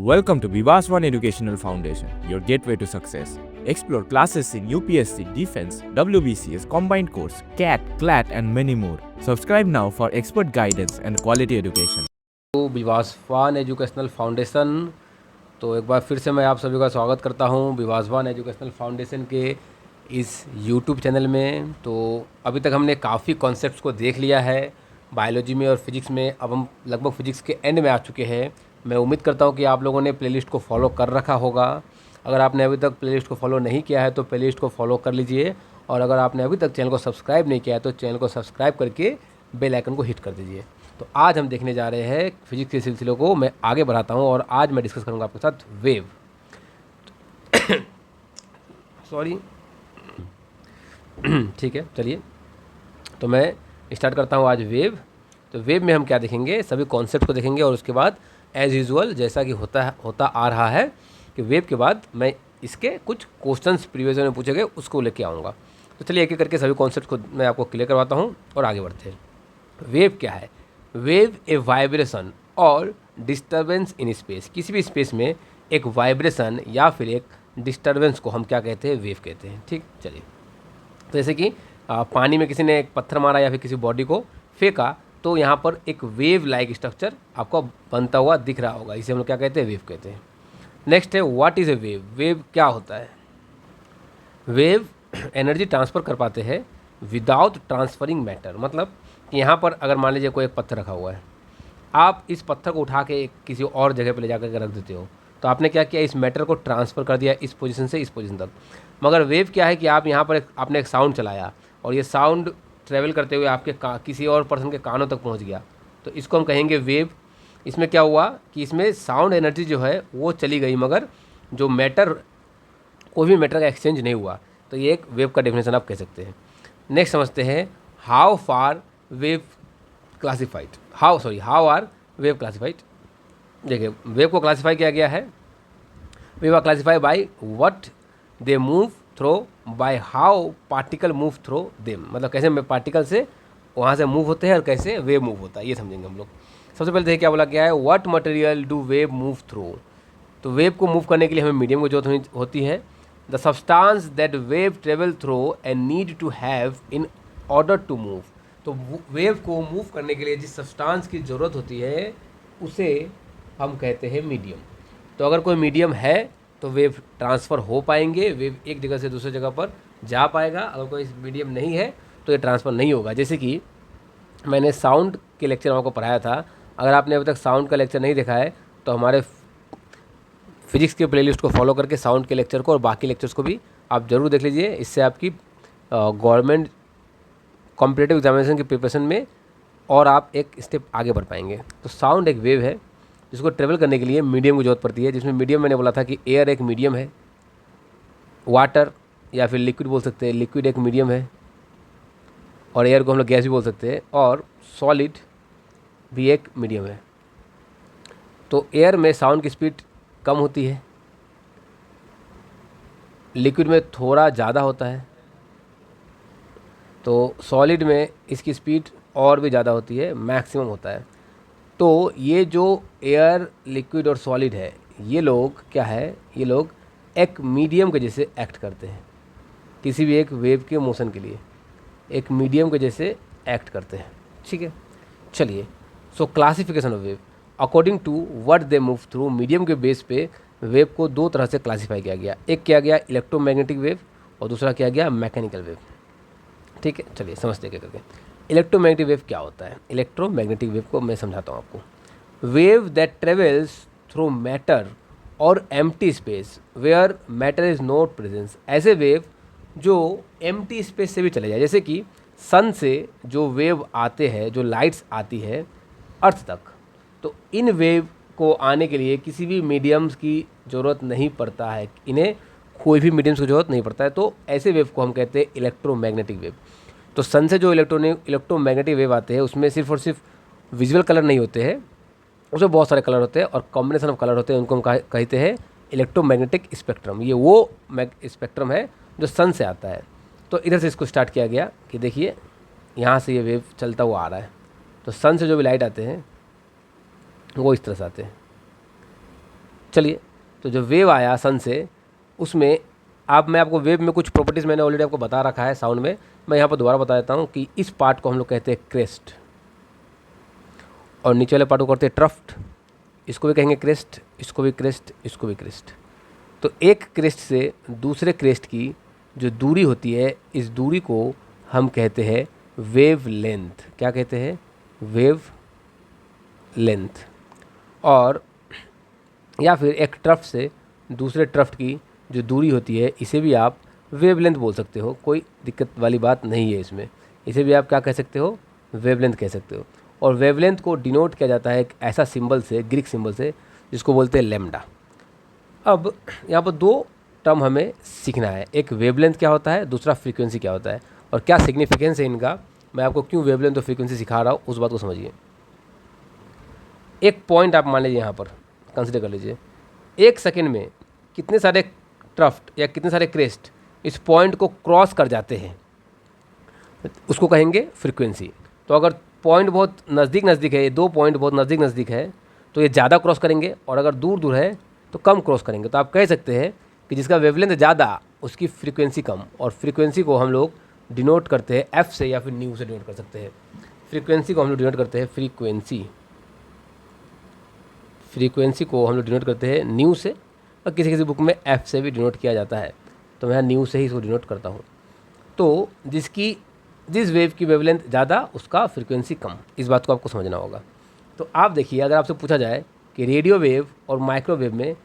Welcome to Vivaswan Educational Foundation, your gateway to success. Explore classes in UPSC, Defense, WBCS, Combined Course, CAT, CLAT, and many more. Subscribe now for expert guidance and quality education. तो विवासवान educational foundation, तो एक बार फिर से मैं आप सभी का स्वागत करता हूं विवासवान एजुकेशनल फाउंडेशन के इस यूट्यूब चैनल में। तो अभी तक हमने काफ़ी कॉन्सेप्ट्स को देख लिया है बायोलॉजी में और फिजिक्स में। अब हम लगभग फिजिक्स के एंड में आ चुके हैं। मैं उम्मीद करता हूं कि आप लोगों ने प्लेलिस्ट को फॉलो कर रखा होगा। अगर आपने अभी तक प्लेलिस्ट को फॉलो नहीं किया है तो प्लेलिस्ट को फॉलो कर लीजिए, और अगर आपने अभी तक चैनल को सब्सक्राइब नहीं किया है तो चैनल को सब्सक्राइब करके बेल आइकन को हिट कर दीजिए। तो आज हम देखने जा रहे हैं फिजिक्स के सिलसिलों को मैं आगे बढ़ाता हूं, और आज मैं डिस्कस करूंगा आपके साथ वेव। सॉरी ठीक है, चलिए तो मैं स्टार्ट करता हूं आज वेव। तो वेव में हम क्या देखेंगे, सभी कॉन्सेप्ट को देखेंगे, और उसके बाद एज़ यूजुअल जैसा कि होता आ रहा है कि वेव के बाद मैं इसके कुछ क्वेश्चंस प्रीवियस में पूछे गए उसको लेके आऊँगा। तो चलिए एक एक करके सभी कॉन्सेप्ट को मैं आपको क्लियर करवाता हूँ और आगे बढ़ते हैं। वेव क्या है? वेव ए वाइब्रेशन और डिस्टर्बेंस इन स्पेस। किसी भी स्पेस में एक वाइब्रेशन या फिर एक डिस्टर्बेंस को हम क्या कहते हैं? वेव कहते हैं। ठीक, चलिए तो जैसे कि पानी में किसी ने एक पत्थर मारा या फिर किसी बॉडी को फेंका, तो यहाँ पर एक वेव लाइक स्ट्रक्चर आपको बनता हुआ दिख रहा होगा। इसे हम लोग क्या कहते हैं? वेव कहते हैं। नेक्स्ट है what is a wave. Wave क्या होता है? वेव एनर्जी ट्रांसफ़र कर पाते हैं विदाउट ट्रांसफरिंग मैटर। मतलब कि यहाँ पर अगर मान लीजिए कोई एक पत्थर रखा हुआ है, आप इस पत्थर को उठा के किसी और जगह पे ले जाकर के रख देते हो, तो आपने क्या किया? इस मैटर को ट्रांसफ़र कर दिया इस पोजीशन से इस पोजीशन तक। मगर वेव क्या है कि आप यहाँ पर आपने एक साउंड चलाया और ये साउंड ट्रेवल करते हुए आपके किसी और पर्सन के कानों तक पहुँच गया, तो इसको हम कहेंगे वेव। इसमें क्या हुआ कि इसमें साउंड एनर्जी जो है वो चली गई, मगर जो मैटर, कोई भी मैटर का एक्सचेंज नहीं हुआ। तो ये एक वेव का डेफिनेशन आप कह सकते हैं। नेक्स्ट समझते हैं how far wave classified. How are wave classified. देखिए वेव को क्लासीफाई किया गया है, wave are classified by what they move through, by how particle move through them. मतलब कैसे पार्टिकल से वहाँ से मूव होते हैं और कैसे वेव मूव होता है, ये समझेंगे हम लोग। सबसे पहले देखिए क्या बोला गया है, what material do wave move through. तो वेव को मूव करने के लिए हमें मीडियम की जरूरत होती है। The substance that wave travel through and need to have in order to move. तो वेव को मूव करने के लिए जिस सब्सटेंस की ज़रूरत होती है उसे हम कहते हैं मीडियम। तो अगर कोई मीडियम है तो वेव ट्रांसफ़र हो पाएंगे, वेव एक जगह से दूसरी जगह पर जा पाएगा। अगर कोई मीडियम नहीं है तो ये ट्रांसफ़र नहीं होगा। जैसे कि मैंने साउंड के लेक्चर में आपको पढ़ाया था। अगर आपने अभी तक साउंड का लेक्चर नहीं देखा है तो हमारे फिजिक्स के प्लेलिस्ट को फॉलो करके साउंड के लेक्चर को और बाकी लेक्चर्स को भी आप ज़रूर देख लीजिए। इससे आपकी गवर्नमेंट कॉम्पिटिटिव एग्जामिनेशन की प्रिपरेशन में और आप एक स्टेप आगे बढ़ पाएंगे। तो साउंड एक वेव है जिसको ट्रेवल करने के लिए मीडियम की जरूरत पड़ती है, जिसमें मीडियम मैंने बोला था कि एयर एक मीडियम है, वाटर या फिर लिक्विड बोल सकते हैं, लिक्विड एक मीडियम है, और एयर को हम लोग गैस भी बोल सकते हैं, और सॉलिड भी एक मीडियम है। तो एयर में साउंड की स्पीड कम होती है, लिक्विड में थोड़ा ज़्यादा होता है, तो सॉलिड में इसकी स्पीड और भी ज़्यादा होती है, मैक्सिमम होता है। तो ये जो एयर, लिक्विड और सॉलिड है, ये लोग क्या है, ये लोग एक मीडियम के जैसे एक्ट करते हैं। किसी भी एक वेव के मोशन के लिए एक मीडियम के जैसे एक्ट करते हैं। ठीक है, चलिए so classification of wave according to what they move through. Medium के बेस पे वेव को दो तरह से क्लासीफाई किया गया। एक किया गया इलेक्ट्रोमैग्नेटिक वेव और दूसरा किया गया मैकेनिकल वेव। ठीक है, चलिए समझते हैं करके। इलेक्ट्रोमैग्नेटिक वेव क्या होता है? इलेक्ट्रोमैग्नेटिक वेव को मैं समझाता हूँ आपको। Wave that travels through matter और empty space where matter is not presence. ऐसे वेव जो एम्प्टी स्पेस से भी चले जाए, जैसे कि सन से जो वेव आते हैं, जो लाइट्स आती है अर्थ तक, तो इन वेव को आने के लिए किसी भी मीडियम्स की ज़रूरत नहीं पड़ता है, इन्हें कोई भी मीडियम्स की ज़रूरत नहीं पड़ता है। तो ऐसे वेव को हम कहते हैं इलेक्ट्रोमैग्नेटिक वेव। तो सन से जो इलेक्ट्रोमैग्नेटिक वेव आते हैं उसमें सिर्फ और सिर्फ विजुअल कलर नहीं होते हैं, उसमें बहुत सारे कलर होते हैं और कॉम्बिनेशन ऑफ कलर होते हैं, उनको हम कहते हैं इलेक्ट्रोमैग्नेटिक स्पेक्ट्रम। ये वो स्पेक्ट्रम है जो सन से आता है। तो इधर से इसको स्टार्ट किया गया कि देखिए यहाँ से ये वेव चलता हुआ आ रहा है, तो सन से जो भी लाइट आते हैं वो इस तरह से आते हैं। चलिए, तो जो वेव आया सन से, उसमें मैं आपको वेव में कुछ प्रॉपर्टीज़ मैंने ऑलरेडी आपको बता रखा है साउंड में, मैं यहाँ पर दोबारा बता देता हूँ कि इस पार्ट को हम लोग कहते हैं क्रेस्ट, और नीचे वाले पार्ट को करते हैं ट्रफ्ट। इसको भी कहेंगे क्रेस्ट, इसको भी क्रेस्ट, इसको भी क्रेस्ट। तो एक क्रेस्ट से दूसरे क्रेस्ट की जो दूरी होती है, इस दूरी को हम कहते हैं वेव लेंथ। क्या कहते हैं? Wave length. और या फिर एक ट्रफ्ट से दूसरे ट्रफ्ट की जो दूरी होती है, इसे भी आप वेवलेंथ बोल सकते हो, कोई दिक्कत वाली बात नहीं है इसमें। इसे भी आप क्या कह सकते हो? वेवलेंथ कह सकते हो। और वेवलेंथ को डिनोट किया जाता है एक ऐसा सिंबल से, ग्रीक सिंबल से, जिसको बोलते हैं लैम्डा। अब यहाँ पर दो टर्म हमें सीखना है, एक वेवलेंथ क्या होता है, दूसरा फ्रीक्वेंसी क्या होता है, और क्या सिग्निफिकेंस है इनका। मैं आपको क्यों वेवलेंथ और फ्रीक्वेंसी सिखा रहा हूँ, उस बात को समझिए। एक पॉइंट आप मान लीजिए, यहाँ पर कंसिडर कर लीजिए, 1 सेकेंड में कितने सारे ट्रफ्ट या कितने सारे क्रेस्ट इस पॉइंट को क्रॉस कर जाते हैं, उसको कहेंगे फ्रीक्वेंसी। तो अगर पॉइंट बहुत नज़दीक नज़दीक है, ये दो पॉइंट बहुत नज़दीक नज़दीक है, तो ये ज़्यादा क्रॉस करेंगे, और अगर दूर दूर है तो कम क्रॉस करेंगे। तो आप कह सकते हैं कि जिसका वेवलेंथ ज़्यादा उसकी फ्रीक्वेंसी कम, और फ्रीक्वेंसी को हम लोग डिनोट करते हैं एफ से या फिर न्यू से डिनोट कर सकते हैं। फ्रीक्वेंसी को हम लोग डिनोट करते हैं फ्रीक्वेंसी को हम लोग डिनोट करते हैं न्यू से, और किसी किसी बुक में एफ से भी डिनोट किया जाता है, तो मैं न्यू से ही इसको डिनोट करता हूँ। तो जिस वेव की वेवलेंथ ज़्यादा उसका फ्रीक्वेंसी कम, इस बात को आपको समझना होगा। तो आप देखिए, अगर आपसे पूछा जाए कि रेडियो वेव और माइक्रोवेव में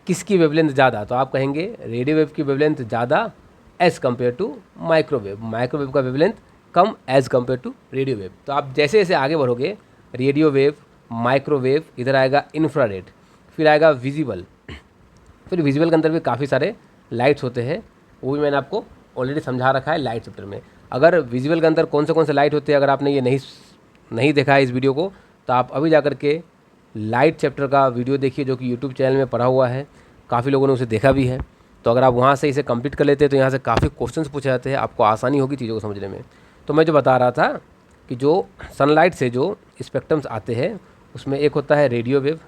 किसकी वेवलेंथ ज़्यादा, तो आप कहेंगे रेडियो वेव की वेवलेंथ ज़्यादा as compare to microwave, microwave का वेवलेंथ कम as compare to radio wave. तो आप जैसे जैसे आगे बढ़ोगे, रेडियो वेव, माइक्रोवेव, इधर आएगा इंफ्रारेड, फिर आएगा विजिबल, फिर विजिबल के अंदर भी काफ़ी सारे लाइट्स होते हैं, वो भी मैंने आपको ऑलरेडी समझा रखा है लाइट चैप्टर में। अगर विजुअल के अंदर कौन से लाइट होते हैं, अगर आपने ये नहीं देखा है इस वीडियो को, तो आप अभी जा कर के लाइट चैप्टर का वीडियो देखिए, जो कि यूट्यूब चैनल में पड़ा हुआ है, काफ़ी लोगों ने उसे देखा भी है। तो अगर आप वहाँ से इसे कंप्लीट कर लेते हैं, तो यहाँ से काफ़ी क्वेश्चंस पूछे जाते हैं, आपको आसानी होगी चीज़ों को समझने में। तो मैं जो बता रहा था कि जो सनलाइट से जो स्पेक्ट्रम्स आते हैं, उसमें एक होता है रेडियो वेव,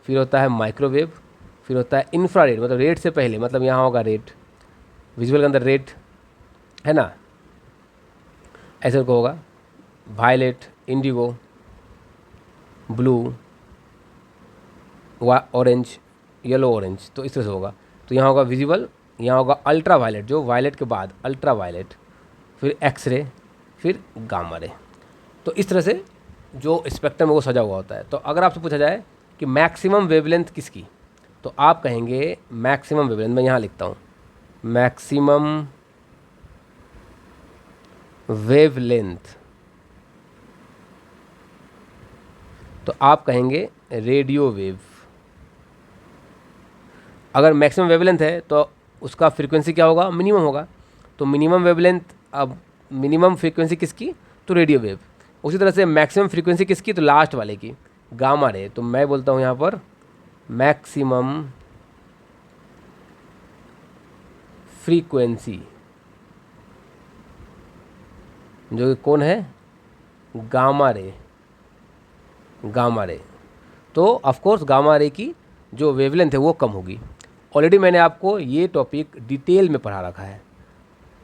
फिर होता है माइक्रोवेव, फिर होता है इंफ्रारेड, मतलब रेड से पहले, मतलब यहाँ होगा रेड, विजुअल के अंदर रेड है ना, ऐसे को होगा violet, indigo, blue, orange, yellow orange, तो इस तरह से होगा। तो यहाँ होगा विजिबल, यहाँ होगा अल्ट्रा वायलेट, जो वायलेट के बाद अल्ट्रा वायलेट, फिर एक्सरे, फिर गामा रे। तो इस तरह से जो स्पेक्ट्रम है वो सजा हुआ होता है। तो अगर आपसे पूछा जाए कि मैक्सिमम वेवलेंथ किसकी, तो आप कहेंगे मैक्सिमम वेवलेंथ, मैं यहाँ लिखता हूँ मैक्सिमम वेवलेंथ, तो आप कहेंगे रेडियो वेव। अगर मैक्सिमम वेवलेंथ है तो उसका फ्रीक्वेंसी क्या होगा? मिनिमम होगा। तो मिनिमम वेवलेंथ, अब मिनिमम फ्रीक्वेंसी किसकी? तो रेडियो वेव। उसी तरह से मैक्सिमम फ्रीक्वेंसी किसकी? तो लास्ट वाले की, गामा रे। तो मैं बोलता हूँ यहाँ पर मैक्सिमम फ्रीक्वेंसी, जो कि कौन है? Gamma ray. Gamma ray. तो ऑफकोर्स गामा रे की जो वेवलेंथ है वो कम होगी। ऑलरेडी मैंने आपको ये टॉपिक डिटेल में पढ़ा रखा है।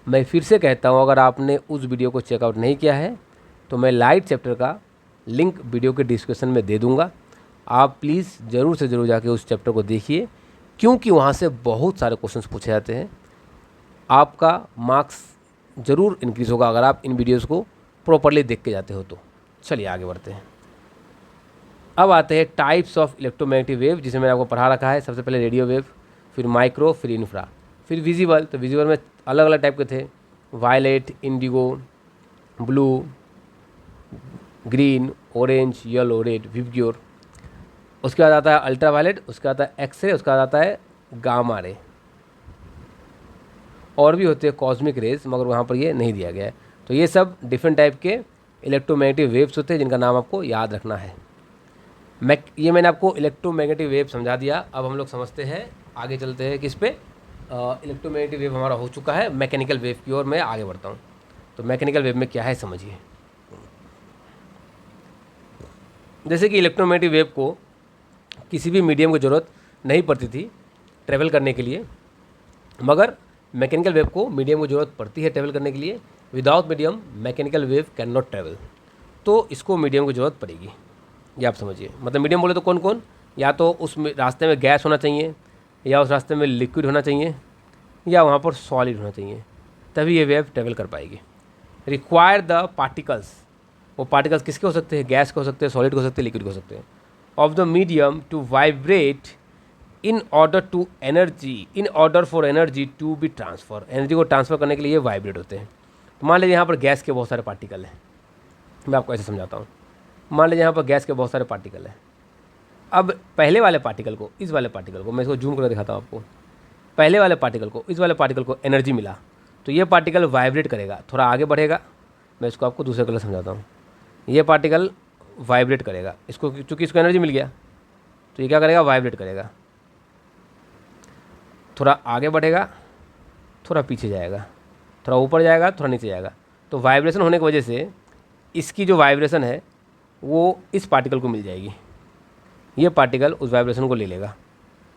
मैं फिर से कहता हूँ, अगर आपने उस वीडियो को चेकआउट नहीं किया है तो मैं लाइट चैप्टर का लिंक वीडियो के डिस्क्रिप्शन में दे दूँगा। आप प्लीज़ ज़रूर से ज़रूर जाके उस चैप्टर को देखिए, क्योंकि वहाँ से बहुत सारे क्वेश्चंस पूछे जाते हैं। आपका मार्क्स ज़रूर इंक्रीज़ होगा अगर आप इन वीडियोज़ को प्रॉपरली देख के जाते हो तो। चलिए आगे बढ़ते हैं। अब आते हैं टाइप्स ऑफ इलेक्ट्रोमैग्नेटिक वेव, जिसे मैंने आपको पढ़ा रखा है। सबसे पहले रेडियो वेव, फिर माइक्रो, फिर इंफ्रा, फिर विजिबल। तो विजिबल में अलग अलग टाइप के थे, violet, indigo, blue, green, orange, yellow, red, VIBGYOR. उसके बाद आता है अल्ट्रा वायलेट, उसके बाद आता है एक्सरे, उसके बाद आता है गामा रे। और भी होते हैं कॉस्मिक रेज, मगर वहाँ पर ये नहीं दिया गया है। तो ये सब डिफरेंट टाइप के इलेक्ट्रोमैग्नेटिक वेव्स होते हैं, जिनका नाम आपको याद रखना है। ये मैंने आपको इलेक्ट्रोमैग्नेटिक वेव समझा दिया। अब हम लोग समझते हैं, आगे चलते हैं किस पे। इलेक्ट्रोमैग्नेटिक वेव हमारा हो चुका है, मैकेनिकल वेव की ओर मैं आगे बढ़ता हूँ। तो मैकेनिकल वेव में क्या है समझिए। जैसे कि इलेक्ट्रोमैग्नेटिक वेव को किसी भी मीडियम की ज़रूरत नहीं पड़ती थी ट्रैवल करने के लिए, मगर मैकेनिकल वेव को मीडियम की ज़रूरत पड़ती है ट्रैवल करने के लिए। Without medium mechanical wave can not travel, तो इसको मीडियम की ज़रूरत पड़ेगी, ये आप समझिए। मतलब मीडियम बोले तो कौन कौन, या तो उस रास्ते में गैस होना चाहिए, या उस रास्ते में लिक्विड होना चाहिए, या वहाँ पर सॉलिड होना चाहिए, तभी ये वेव ट्रैवल कर पाएगी। रिक्वायर द पार्टिकल्स, वो पार्टिकल्स किसके हो सकते हैं, गैस के हो सकते हैं, सॉलिड के हो सकते हैं, लिक्विड के हो सकते हैं, of the medium to vibrate in order for energy to be transfer, energy को ट्रांसफर करने के लिए ये वाइब्रेट होते हैं। तो मान लीजिए यहाँ पर गैस के बहुत सारे पार्टिकल हैं, मैं आपको ऐसे समझाता हूँ। मान लीजिए यहाँ पर गैस के बहुत सारे पार्टिकल हैं। अब पहले वाले पार्टिकल को, इस वाले पार्टिकल को मैं इसको जूम करके दिखाता हूँ आपको। पहले वाले पार्टिकल को, इस वाले पार्टिकल को एनर्जी मिला, तो ये पार्टिकल वाइब्रेट करेगा, थोड़ा आगे बढ़ेगा। मैं इसको आपको दूसरे कलर समझाता हूँ। ये पार्टिकल वाइब्रेट करेगा, इसको चूँकि इसको एनर्जी मिल गया, तो ये क्या करेगा, वाइब्रेट करेगा, थोड़ा आगे बढ़ेगा, थोड़ा पीछे जाएगा, थोड़ा ऊपर जाएगा, थोड़ा नीचे जाएगा। तो वाइब्रेशन होने की वजह से इसकी जो वाइब्रेशन है वो इस पार्टिकल को मिल जाएगी। ये पार्टिकल उस वाइब्रेशन को ले लेगा,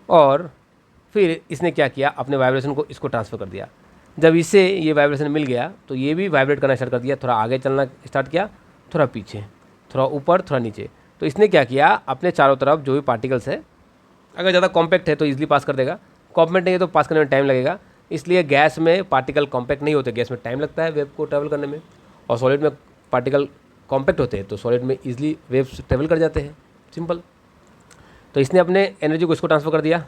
और फिर इसने क्या किया, अपने वाइब्रेशन को इसको ट्रांसफ़र कर दिया। जब इसे ये वाइब्रेशन मिल गया तो ये भी वाइब्रेट करना स्टार्ट कर दिया, थोड़ा आगे चलना स्टार्ट किया, थोड़ा पीछे, थोड़ा ऊपर, थोड़ा नीचे। तो इसने क्या किया, अपने चारों तरफ जो भी पार्टिकल्स है, अगर ज़्यादा कॉम्पैक्ट है तो ईजिली पास कर देगा, कॉम्पैक्ट नहीं है तो पास करने में टाइम लगेगा। इसलिए गैस में पार्टिकल कॉम्पैक्ट नहीं होते, गैस में टाइम लगता है वेव को ट्रैवल करने में, और सॉलिड में पार्टिकल कॉम्पैक्ट होते हैं तो सॉलिड में ईजिली वेव्स ट्रैवल कर जाते हैं, सिंपल। तो इसने अपने एनर्जी को इसको ट्रांसफ़र कर दिया,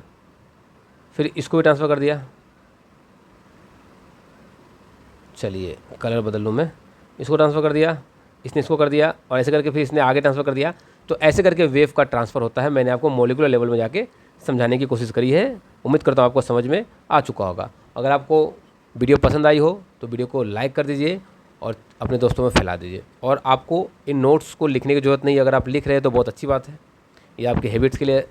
फिर इसको भी ट्रांसफ़र कर दिया। चलिए कलर बदल लूँ मैं, इसको ट्रांसफ़र कर दिया, इसने इसको कर दिया, और ऐसे करके फिर इसने आगे ट्रांसफ़र कर दिया। तो ऐसे करके वेव का ट्रांसफ़र होता है। मैंने आपको मॉलिक्यूलर लेवल में जाके समझाने की कोशिश करी है, उम्मीद करता हूँ आपको समझ में आ चुका होगा। अगर आपको वीडियो पसंद आई हो तो वीडियो को लाइक कर दीजिए और अपने दोस्तों में फैला दीजिए। और आपको इन नोट्स को लिखने की ज़रूरत नहीं है, अगर आप लिख रहे हैं तो बहुत अच्छी बात है, ये आपके हैबिट्स के लिए,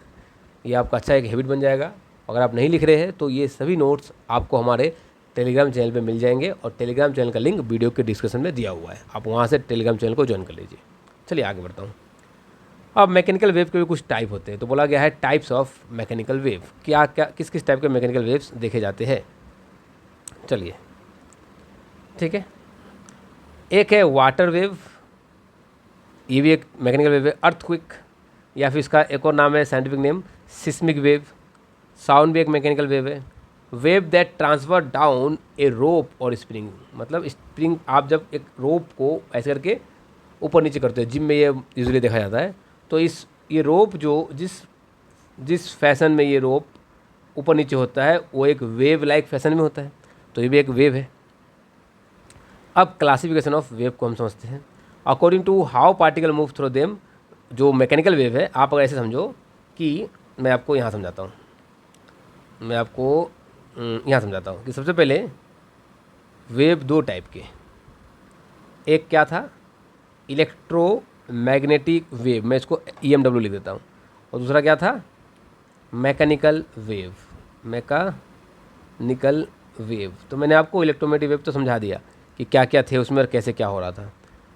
ये आपका अच्छा एक हैबिट बन जाएगा। अगर आप नहीं लिख रहे हैं तो ये सभी नोट्स आपको हमारे टेलीग्राम चैनल पे मिल जाएंगे, और टेलीग्राम चैनल का लिंक वीडियो के डिस्क्रिप्शन में दिया हुआ है, आप वहाँ से टेलीग्राम चैनल को ज्वाइन कर लीजिए। चलिए आगे बढ़ता हूँ। अब मैकेनिकल वेव के भी कुछ टाइप होते हैं, तो बोला गया है टाइप्स ऑफ मैकेनिकल वेव, क्या क्या किस किस टाइप के मैकेनिकल वेव्स देखे जाते हैं। चलिए ठीक है, एक है वाटर वेव, ये भी एक मैकेनिकल वेव है। अर्थक्विक, या फिर इसका एक और नाम है scientific name seismic wave. Sound भी एक मैकेनिकल वेव है। वेव दैट ट्रांसफर डाउन ए रोप और स्प्रिंग, मतलब स्प्रिंग, आप जब एक रोप को ऐसे करके ऊपर नीचे करते हो, जिम में ये यूजुअली देखा जाता है, तो ये रोप जो जिस फैशन में ये रोप ऊपर नीचे होता है वो एक वेव लाइक फैशन में होता है, तो ये भी एक वेव है। अब क्लासिफिकेशन ऑफ वेव को हम समझते हैं according to how particle move through them. जो मैकेनिकल वेव है, आप अगर ऐसे समझो कि मैं आपको यहाँ समझाता हूँ, कि सबसे पहले वेव दो टाइप के, एक क्या था, इलेक्ट्रोमैग्नेटिक वेव, मैं इसको EMW लिख देता हूँ, और दूसरा क्या था, मैकेनिकल वेव, मैकेनिकल वेव। तो मैंने आपको इलेक्ट्रोमैग्नेटिक वेव तो समझा दिया कि क्या क्या थे उसमें और कैसे क्या हो रहा था।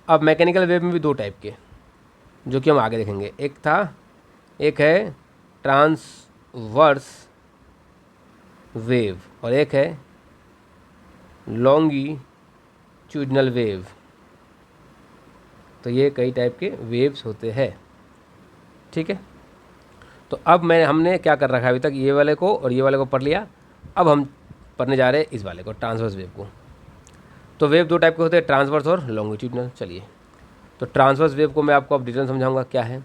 अब मैकेनिकल वेव में भी दो टाइप के, जो कि हम आगे देखेंगे। एक है ट्रांसवर्स वेव और एक है लॉन्गिट्यूडनल वेव। तो ये कई टाइप के वेव्स होते हैं, ठीक है। तो अब हमने क्या कर रखा है अभी तक, ये वाले को और ये वाले को पढ़ लिया। अब हम पढ़ने जा रहे हैं इस वाले को, ट्रांसवर्स वेव को। तो वेव दो टाइप के होते हैं, ट्रांसवर्स और लॉन्गिट्यूडनल। चलिए, तो ट्रांसवर्स वेव को मैं आपको अब डिटेल समझाऊंगा क्या है।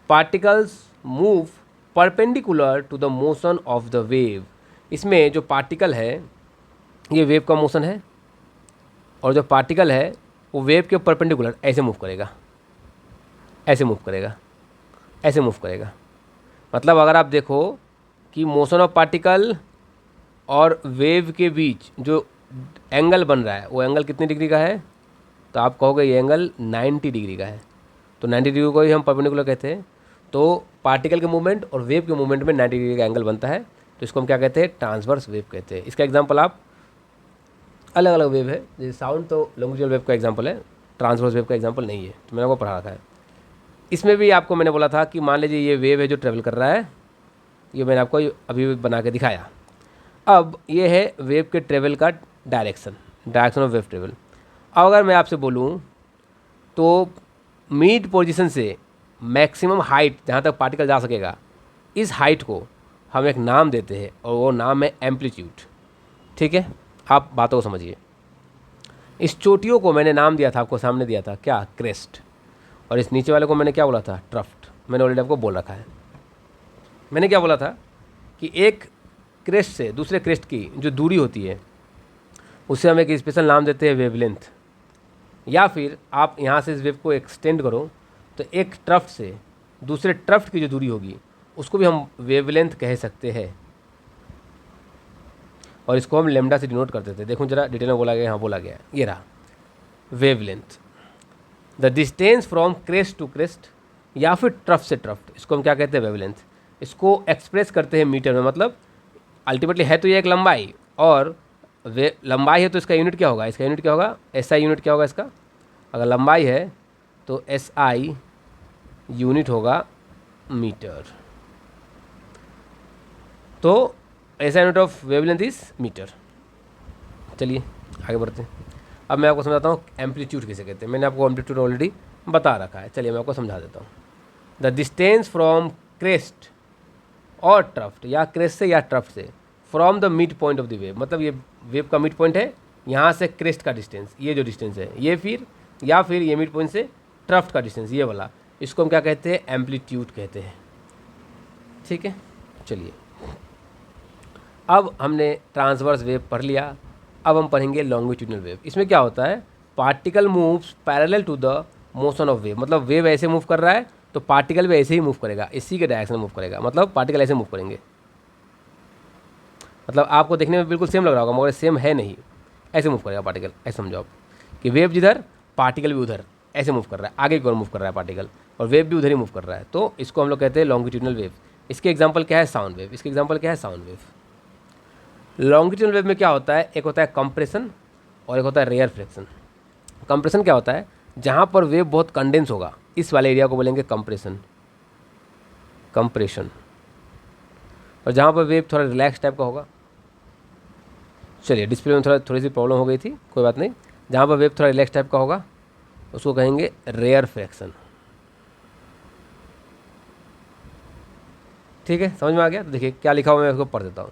Particles move perpendicular to the motion of the wave. इसमें जो पार्टिकल है ये वेव का मोशन है, और जो पार्टिकल है वो वेव के परपेंडिकुलर ऐसे मूव करेगा, ऐसे मूव करेगा, ऐसे मूव करेगा। मतलब अगर आप देखो कि मोशन ऑफ पार्टिकल और वेव के बीच जो एंगल बन रहा है वो एंगल कितने डिग्री का है, तो आप कहोगे ये एंगल 90 डिग्री का है। तो 90 डिग्री को ही हम परपेंडिकुलर कहते हैं। तो पार्टिकल के मूवमेंट और वेव के मूवमेंट में 90 डिग्री का एंगल बनता है, तो इसको हम क्या कहते हैं, ट्रांसवर्स वेव कहते हैं। इसका एग्जांपल आप अलग अलग वेव है, जैसे साउंड तो लॉन्गिट्यूडनल वेव का एग्जांपल है, ट्रांसवर्स वेव का एग्जांपल नहीं है, तो मैंने आपको पढ़ा रखा है। इसमें भी आपको मैंने बोला था कि मान लीजिए ये वेव है जो ट्रेवल कर रहा है, ये मैंने आपको अभी बना के दिखाया। अब ये है वेव के ट्रेवल का डायरेक्शन ऑफ वेव ट्रेवल। अब अगर मैं आपसे बोलूँ तो मिड पोजीशन से मैक्सिमम हाइट जहाँ तक पार्टिकल जा सकेगा, इस हाइट को हम एक नाम देते हैं और वो नाम है एम्पलीट्यूड। ठीक है, आप बातों को समझिए। इस चोटियों को मैंने नाम दिया था, आपको सामने दिया था क्या, क्रेस्ट। और इस नीचे वाले को मैंने क्या बोला था, ट्रफ्ट। मैंने ऑलरेडी आपको बोल रखा है। मैंने क्या बोला था कि एक क्रेस्ट से दूसरे क्रेस्ट की जो दूरी होती है उसे हम एक स्पेशल नाम देते हैं वेवलेंथ। या फिर आप यहाँ से इस वेव को एक्सटेंड करो तो एक ट्रफ्ट से दूसरे ट्रफ्ट की जो दूरी होगी उसको भी हम वेवलेंथ कह सकते हैं, और इसको हम लेमडा से डिनोट करते थे। देखो जरा डिटेल में बोला गया, यहाँ बोला गया है, ये रहा wavelength, the distance from crest to crest या फिर ट्रफ्ट से ट्रफ्ट, इसको हम क्या कहते हैं, वेवलेंथ। इसको एक्सप्रेस करते हैं मीटर में, मतलब अल्टीमेटली है तो ये एक लंबाई, और लंबाई है तो इसका यूनिट क्या होगा, इसका यूनिट क्या होगा, एसआई यूनिट क्या होगा इसका। अगर लंबाई है तो एसआई यूनिट होगा मीटर। तो SI unit of wavelength is metre. चलिए आगे बढ़ते हैं। अब मैं आपको समझाता हूँ एम्पलीट्यूड किसे कहते हैं। मैंने आपको एम्पलीट्यूड ऑलरेडी बता रखा है, चलिए मैं आपको समझा देता हूँ। द डिस्टेंस फ्रॉम क्रेस्ट और ट्रफ्ट, या क्रेस्ट से या ट्रफ्ट से, from the mid point of the wave, मतलब ये वेव का मिड पॉइंट है, यहाँ से क्रेस्ट का डिस्टेंस, ये जो डिस्टेंस है ये, फिर या फिर ये मिड पॉइंट से ट्रफ्ट का डिस्टेंस ये वाला, इसको हम क्या कहते हैं, एम्पलीट्यूड कहते हैं। ठीक है, चलिए अब हमने ट्रांसवर्स वेव पढ़ लिया। अब हम पढ़ेंगे लॉन्गिट्यूडनल वेव। इसमें क्या होता है, particle moves parallel to the motion of wave, मतलब वेव ऐसे मूव कर रहा है तो पार्टिकल भी ऐसे ही मूव करेगा, इसी के डायरेक्शन में मूव करेगा, मतलब पार्टिकल ऐसे मूव करेंगे। मतलब आपको देखने में बिल्कुल सेम लग रहा होगा मगर सेम है नहीं, ऐसे मूव करेगा पार्टिकल। ऐसे समझो आप कि वेव जिधर पार्टिकल भी उधर ऐसे मूव कर रहा है, आगे की ओर मूव कर रहा है पार्टिकल, और वेव भी उधर ही मूव कर रहा है, तो इसको हम लोग कहते हैं लॉन्गिट्यूडनल वेव। इसके एग्जाम्पल क्या है, साउंड वेव। इसके एग्जाम्पल क्या है, साउंड वेव। लॉन्गिट्यूडनल वेव में क्या होता है, एक होता है कंप्रेशन और एक होता है रेयर फ्रैक्शन। कंप्रेशन क्या होता है, जहाँ पर वेव बहुत कंडेंस होगा, इस वाले एरिया को बोलेंगे कंप्रेशन, कंप्रेशन। और जहाँ पर वेव थोड़ा रिलैक्स टाइप का होगा, चलिए डिस्प्ले में थोड़ी सी प्रॉब्लम हो गई थी, कोई बात नहीं, जहाँ पर वेव थोड़ा रिलैक्स टाइप का होगा उसको कहेंगे रेयर फ्रैक्शन। ठीक है, समझ में आ गया। तो देखिए क्या लिखा हुआ है, मैं इसको पढ़ देता हूँ।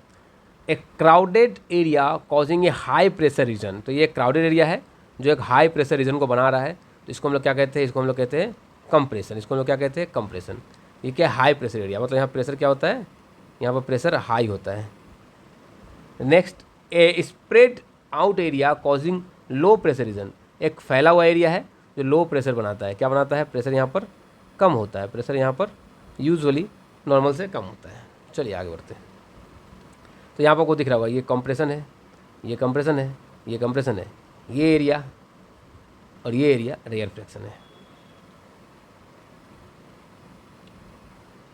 ए क्राउडेड एरिया कॉजिंग ए हाई प्रेशर रीजन, तो ये क्राउडेड एरिया है जो एक हाई प्रेशर रीजन को बना रहा है, तो इसको हम लोग क्या कहते हैं, इसको हम लोग कहते हैं कंप्रेशन। इसको हम लोग क्या कहते हैं, कंप्रेशन। ये क्या है, हाई प्रेशर एरिया, मतलब यहाँ प्रेशर क्या होता है, यहाँ पर प्रेशर हाई होता है। Next, a spread out area causing low pressure region, एक फैला हुआ एरिया है जो लो प्रेशर बनाता है। क्या बनाता है, प्रेशर यहाँ पर कम होता है, प्रेशर यहाँ पर यूजुअली नॉर्मल से कम होता है। चलिए आगे बढ़ते हैं। तो यहाँ पर आपको दिख रहा होगा ये कंप्रेशन है, ये कंप्रेशन है, ये कंप्रेशन है, ये एरिया और ये एरिया रेयर फ्रैक्शन है।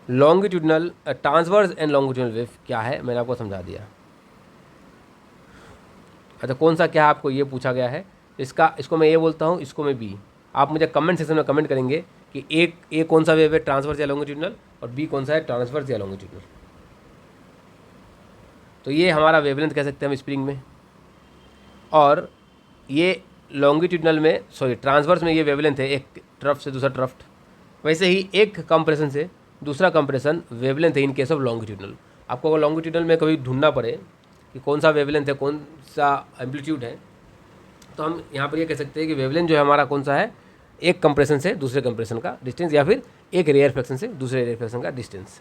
Longitudinal transverse and longitudinal wave क्या है, मैंने आपको समझा दिया। अच्छा कौन सा क्या है, आपको ये पूछा गया है, इसको मैं ए बोलता हूँ, इसको मैं बी। आप मुझे कमेंट सेक्शन में कमेंट करेंगे कि ए कौन सा वेव है, ट्रांसवर्स या लॉन्गिट्यूडनल, और बी कौन सा है, ट्रांसवर्स या लॉन्गिट्यूडनल। तो ये हमारा वेवलेंथ कह सकते हैं हम स्प्रिंग में, और ये लॉन्गिट्यूडनल में, सॉरी ट्रांसवर्स में ये वेवलेंथ है, एक ट्रफ्ट से दूसरा ट्रफ्ट। वैसे ही एक कंप्रेशन से दूसरा कंप्रेशन वेवलेंथ है इन केस ऑफ लॉन्गिट्यूडनल। आपको अगर लॉन्गिट्यूडनल में कभी ढूंढना पड़े कि कौन सा वेवलेंथ है, कौन सा एम्पलीट्यूड है, तो हम यहाँ पर ये कह सकते हैं कि वेवलेंथ जो है हमारा कौन सा है, एक कंप्रेशन से दूसरे कंप्रेशन का डिस्टेंस, या फिर एक रेयर फ्रैक्शन से दूसरे रेयर फ्रैक्शन का डिस्टेंस।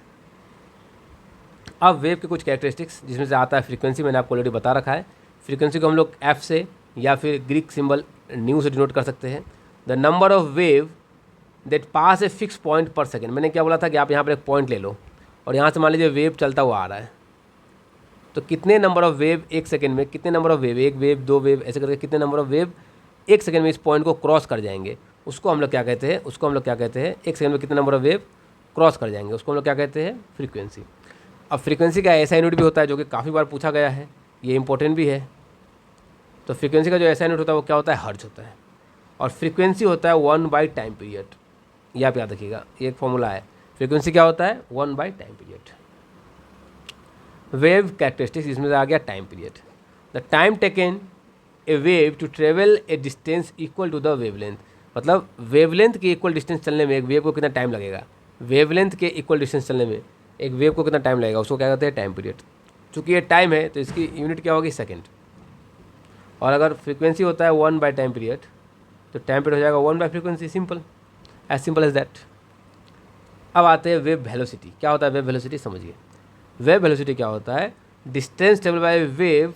अब वेव के कुछ कैरेक्टरिस्टिक्स, जिसमें से आता है फ्रीक्वेंसी, मैंने आपको ऑलरेडी बता रखा है। फ्रीक्वेंसी को हम लोग एफ से या फिर ग्रीक सिंबल न्यू से डिनोट कर सकते हैं। The number of wave that pass a fix point पर सेकेंड, मैंने क्या बोला था कि आप यहाँ पर एक पॉइंट ले लो और यहाँ से मान लीजिए वेव चलता हुआ आ रहा है, तो कितने नंबर ऑफ वेव एक सेकेंड में, कितने नंबर ऑफ वेव, एक वेव दो वेव ऐसे करके कितने नंबर ऑफ वेव एक सेकेंड में इस पॉइंट को क्रॉस कर जाएंगे, उसको हम लोग क्या कहते हैं, उसको हम लोग क्या कहते हैं, एक सेकेंड में कितने नंबर ऑफ वेव क्रॉस कर जाएंगे, उसको हम लोग क्या कहते हैं, फ्रीक्वेंसी। अब फ्रीक्वेंसी का ऐसा यूनिट भी होता है जो कि काफ़ी बार पूछा गया है, ये इंपॉर्टेंट भी है। तो फ्रीक्वेंसी का जो ऐसा यूनिट होता है वो क्या होता है, हर्ट्ज होता है, और फ्रीक्वेंसी होता है 1/टाइम पीरियड। ये आप याद रखिएगा, ये एक फॉर्मूला है। फ्रीक्वेंसी क्या होता है, 1 by time period. Wave characteristics, इसमें से आ गया time period. The time taken a wave to travel a distance equal to the wavelength, मतलब वेवलेंथ के इक्वल डिस्टेंस चलने में एक वेव को कितना टाइम लगेगा, वेवलेंथ के इक्वल डिस्टेंस चलने में एक वेव को कितना टाइम लगेगा, उसको क्या कहते हैं, टाइम पीरियड। चूँकि ये टाइम है तो इसकी यूनिट क्या होगी, सेकेंड। और अगर फ्रीक्वेंसी होता है 1 बाई टाइम पीरियड, तो टाइम पीरियड हो जाएगा 1 by frequency, simple as that. अब आते हैं वेव वेलोसिटी। क्या होता है वेव वेलोसिटी, समझिए। वेव वेलोसिटी क्या होता है, distance travel by wave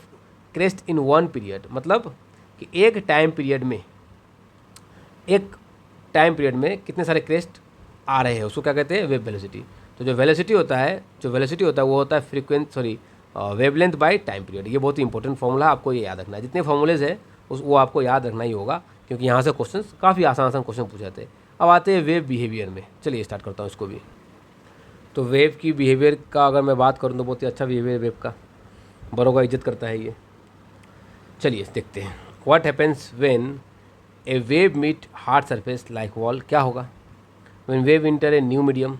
crest in 1 period, मतलब कि एक टाइम पीरियड में कितने सारे क्रेस्ट आ रहे हैं, उसको क्या कहते हैं, वेव वेलोसिटी। तो जो वेलोसिटी होता है वो होता है वेवलेंथ बाय टाइम पीरियड। ये बहुत ही इंपॉर्टेंट फॉर्मूला है, आपको ये याद रखना है। जितने फॉर्मूलेज है वो आपको याद रखना ही होगा, क्योंकि यहाँ से क्वेश्चन काफ़ी आसान क्वेश्चन पूछे जाते हैं। अब आते हैं वेव बिहेवियर में। चलिए स्टार्ट करता हूँ इसको भी। तो वेव की बिहेवियर का अगर मैं बात करूँ तो बहुत ही अच्छा बिहेवियर वेव का, बड़ों का इज्जत करता है ये। चलिए देखते हैं। What happens when a wave meet hard surface like wall, क्या होगा। When wave enter a new medium,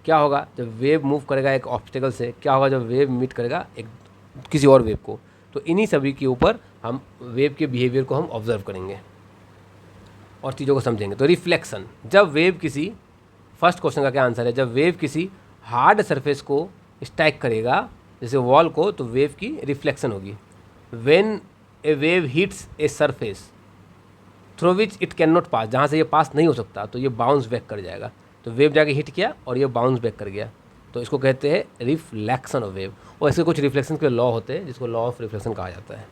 क्या होगा जब वेव मूव करेगा एक ऑब्स्टेकल से, क्या होगा जब वेव मीट करेगा एक किसी और वेव को। तो इन्हीं सभी के ऊपर हम वेव के बिहेवियर को हम ऑब्जर्व करेंगे और चीज़ों को समझेंगे। तो रिफ्लेक्शन, जब वेव किसी, फर्स्ट क्वेश्चन का क्या आंसर है, जब वेव किसी हार्ड सरफेस को स्ट्राइक करेगा जैसे वॉल को, तो वेव की रिफ्लेक्शन होगी। When a wave hits a surface through which it can not pass, जहाँ से ये पास नहीं हो सकता, तो ये बाउंस बैक कर जाएगा। तो वेव जाके हिट किया और ये बाउंस बैक कर गया, तो इसको कहते हैं रिफ्लेक्शन ऑफ वेव। और इसके कुछ रिफ्लेक्शन के लॉ होते हैं जिसको लॉ ऑफ रिफ्लेक्शन कहा जाता है।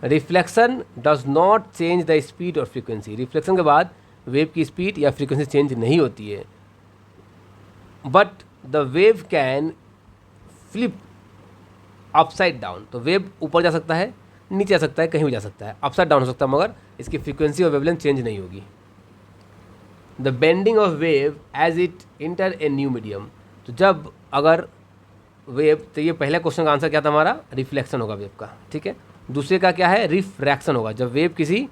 Reflection does not change the speed और फ्रीक्वेंसी, रिफ्लेक्शन के बाद वेव की स्पीड या फ्रीक्वेंसी चेंज नहीं होती है, but the wave can flip upside down. तो वेव ऊपर जा सकता है, नीचे आ सकता है, कहीं भी जा सकता है, अपसाइड डाउन हो सकता है, मगर इसकी फ्रीक्वेंसी और वेवलेंथ चेंज नहीं होगी। The bending of wave as it enter a new medium, तो जब अगर वेव, तो ये पहले क्वेश्चन का आंसर क्या था हमारा, रिफ्लेक्शन होगा वेव का, ठीक है। दूसरे का क्या है, रिफ्रैक्शन होगा। जब वेव किसी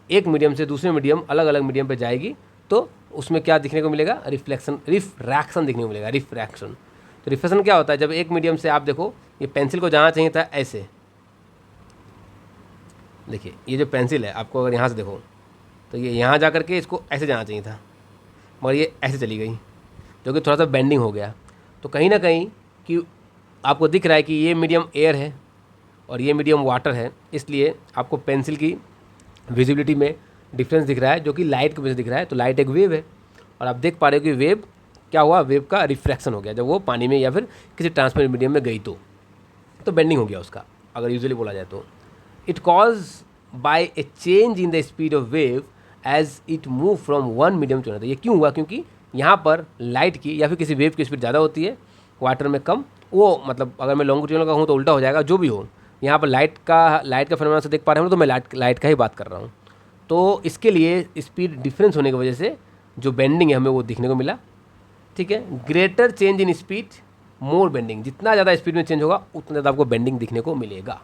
एक मीडियम से दूसरे मीडियम, अलग अलग मीडियम पे जाएगी तो उसमें क्या दिखने को मिलेगा, रिफ्रैक्शन दिखने को मिलेगा, रिफ्रैक्शन। तो रिफ्रैक्शन क्या होता है, जब एक मीडियम से आप देखो, ये पेंसिल को जाना चाहिए था ऐसे, देखिए ये जो पेंसिल है आपको अगर यहाँ से देखो तो ये यहाँ जा करके इसको ऐसे जाना चाहिए था, मगर ये ऐसे चली गई, जो कि थोड़ा सा बेंडिंग हो गया। तो कहीं ना कहीं कि आपको दिख रहा है कि ये मीडियम एयर है और ये मीडियम वाटर है, इसलिए आपको पेंसिल की विजिबिलिटी में डिफरेंस दिख रहा है, जो कि लाइट की वजह से दिख रहा है। तो लाइट एक वेव है और आप देख पा रहे हो कि वेव क्या हुआ, वेव का रिफ्रैक्शन हो गया जब वो पानी में या फिर किसी ट्रांसपेरेंट मीडियम में गई, तो बेंडिंग हो गया उसका, अगर यूजुअली बोला जाए तो। It cause by a change in the speed of wave as it move from one medium to another. ये क्यों हुआ, क्योंकि यहाँ पर लाइट की या फिर किसी वेव की स्पीड ज़्यादा होती है, वाटर में कम। वो मतलब अगर मैं लॉन्गिट्यूडनल का हूँ तो उल्टा हो जाएगा, जो भी हो। यहाँ पर लाइट का फिनोमेना से देख पा रहे हो तो मैं लाइट का ही बात कर रहा हूँ। तो इसके लिए स्पीड डिफरेंस होने की वजह से जो बेंडिंग है हमें वो दिखने को मिला, ठीक है। Greater change in speed more bending, जितना ज़्यादा स्पीड में चेंज होगा उतना ज़्यादा आपको बेंडिंग दिखने को मिलेगा।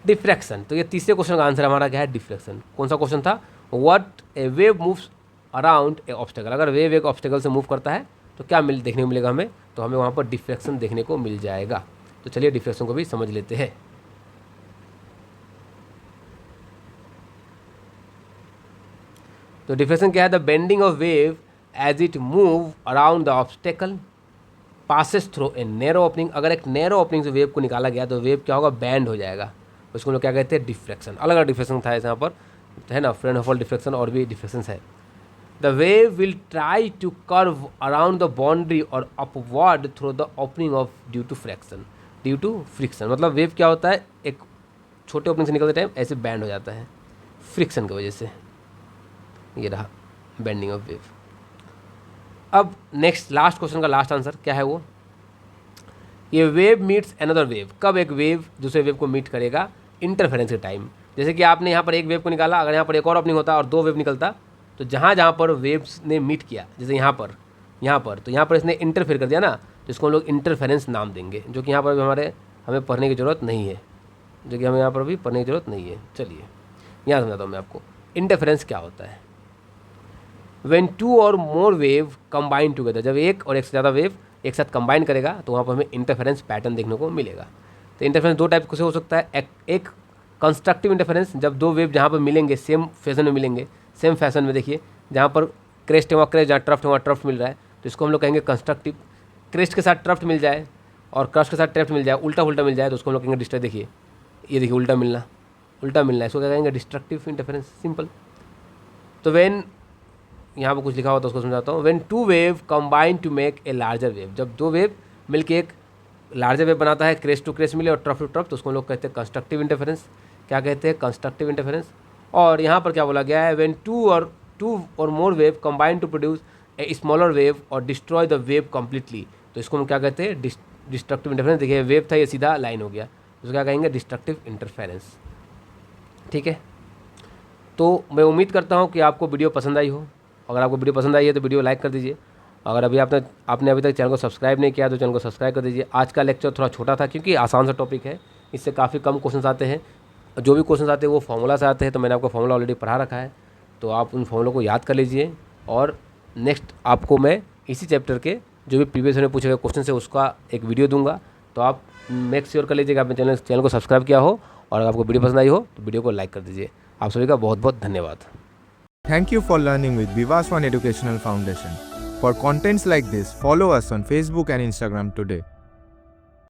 डिफ्रैक्शन, तो ये तीसरे क्वेश्चन का आंसर हमारा क्या है, डिफ्रैक्शन। कौन सा क्वेश्चन था, what A wave moves around a obstacle. अगर वेव एक ऑब्स्टेकल से मूव करता है तो क्या देखने को मिलेगा हमें, तो हमें वहाँ पर डिफ्रैक्शन देखने को मिल जाएगा। तो चलिए डिफ्रैक्शन को भी समझ लेते हैं। तो डिफ्रैक्शन क्या है, the bending of wave as it move around the obstacle passes through a narrow opening. अगर एक नैरो ओपनिंग से वेव को निकाला गया तो वेव क्या होगा, बैंड हो जाएगा, उसको लोग क्या कहते हैं, डिफ्रैक्शन। अलग अलग डिफ्रैक्शन था यहाँ पर, है ना, फ्रेडहोफर डिफ्रैक्शन और भी डिफ्रैक्शन है। The wave will try to curve around the boundary और upward through the opening of due to friction. मतलब वेव क्या होता है, एक छोटे ओपनिंग से निकलते टाइम ऐसे बैंड हो जाता है फ्रिक्शन की वजह से। ये रहा बेंडिंग ऑफ वेव। अब नेक्स्ट लास्ट क्वेश्चन का लास्ट आंसर क्या है वो, ये वेव मीट्स अनदर वेव। कब एक वेव दूसरे वेव को मीट करेगा, इंटरफेरेंस के टाइम। जैसे कि आपने यहाँ पर एक वेव को निकाला, अगर यहाँ पर एक और ओपनिंग होता और दो वेव निकलता, तो जहाँ जहाँ पर वेव्स ने मीट किया, जैसे यहाँ पर तो यहाँ पर इसने इंटरफेयर कर दिया ना, तो इसको हम लोग इंटरफेरेंस नाम देंगे, जो कि यहाँ पर हमें पढ़ने की ज़रूरत नहीं है, जो कि हमें यहाँ पर भी पढ़ने की ज़रूरत नहीं है। चलिए यहाँ समझाता हूँ मैं आपको इंटरफेरेंस क्या होता है। When two or more wave combine together, जब एक और एक से ज़्यादा वेव एक साथ कंबाइन करेगा तो वहाँ पर हमें इंटरफेरेंस पैटर्न देखने को मिलेगा। तो इंटरफेरेंस दो टाइप से हो सकता है, एक कंस्ट्रक्टिव इंटरफेरेंस, जब दो वेव जहाँ पर मिलेंगे सेम फैशन में मिलेंगे, सेम फैशन में देखिए जहाँ पर क्रेस्ट है वहाँ क्रेस्ट, जहाँ ट्रफ्ट है वहाँ ट्रफ्ट मिल रहा है, तो इसको हम लोग कहेंगे कंस्ट्रक्टिव। क्रेस्ट के साथ ट्रफ्ट मिल जाए और क्रस्ट के साथ ट्रफ्ट मिल जाए, उल्टा उल्टा मिल जाए, तो उसको हम लोग कहेंगे डिस्ट्रक्ट। देखिए ये देखिए उल्टा मिलना है, इसको क्या कहेंगे डिस्ट्रक्टिव इंटरफेरेंस, सिंपल। तो व्हेन यहाँ पर कुछ लिखा हुआ तो उसको समझाता हूँ। When two wave combine to make a larger wave, जब दो वेव मिलके एक लार्जर वेव बनाता है, क्रेस्ट टू क्रेस्ट मिले और ट्रफ टू ट्रफ, तो उसको हम लोग कहते हैं कंस्ट्रक्टिव इंटरफेरेंस। क्या कहते हैं? Constructive interference. और यहाँ पर क्या बोला गया है? When two or more wave combine to produce a smaller wave or destroy the wave completely, तो इसको हम क्या कहते हैं? Destructive interference. देखिए वेव था, ये सीधा लाइन हो गया, उसको क्या कहेंगे? Destructive interference. ठीक है, तो मैं उम्मीद करता हूँ कि आपको वीडियो पसंद आई हो। अगर आपको वीडियो पसंद आई है तो वीडियो लाइक कर दीजिए। अगर आपने अभी तक चैनल को सब्सक्राइब नहीं किया तो चैनल को सब्सक्राइब कर दीजिए। आज का लेक्चर थोड़ा छोटा था क्योंकि आसान सा टॉपिक है, इससे काफ़ी कम क्वेश्चन आते हैं। जो भी क्वेश्चन आते हैं वो फार्मूला से आते हैं, तो मैंने आपको फार्मूला ऑलरेडी पढ़ा रखा है, तो आप उन फार्मूलों को याद कर लीजिए। और नेक्स्ट आपको मैं इसी चैप्टर के जो भी प्रीवियस में पूछे गए क्वेश्चन है उसका एक वीडियो दूंगा, तो आप मेक श्योर कर लीजिएगा आपने चैनल को सब्सक्राइब किया हो, और अगर आपको वीडियो पसंद आई हो तो वीडियो को लाइक कर दीजिए। आप सभी का बहुत बहुत धन्यवाद। Thank you for learning with Vivas One Educational Foundation. For contents like this, follow us on Facebook and Instagram today.